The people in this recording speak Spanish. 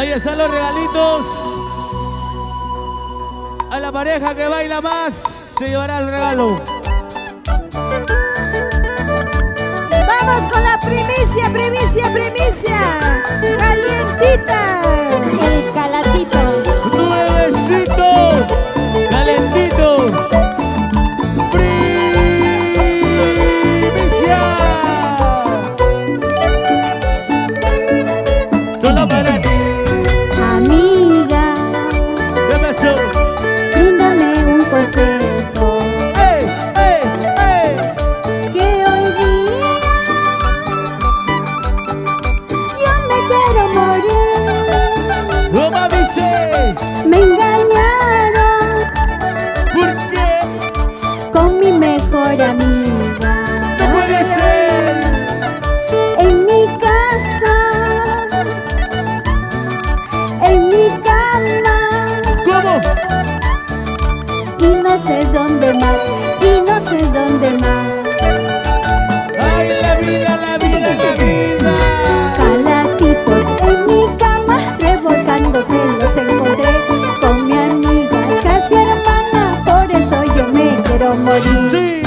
Ahí están los regalitos. A la pareja que baila más se llevará el regalo. Vamos con la primicia, primicia, primicia. Calientita. El calatito. Nuevecito. Calentito. Primicia. Solo para ti. Amiga, ¿Qué pasó? bríndame un consejo. ¡Ey, ey, ey! Que hoy día yo me quiero morir. ¡No me avise! Me engañaron ¿Por qué? con mi mejor amiga. ¡No puede ser! En mi casa, en mi cama, ¿Cómo? y no sé dónde más, y no sé dónde más. ¡Ay, la vida, la vida, la vida! Calatitos en mi cama, revolcándose los encontré con mi amiga, casi hermana, por eso yo me quiero morir. ¡Sí!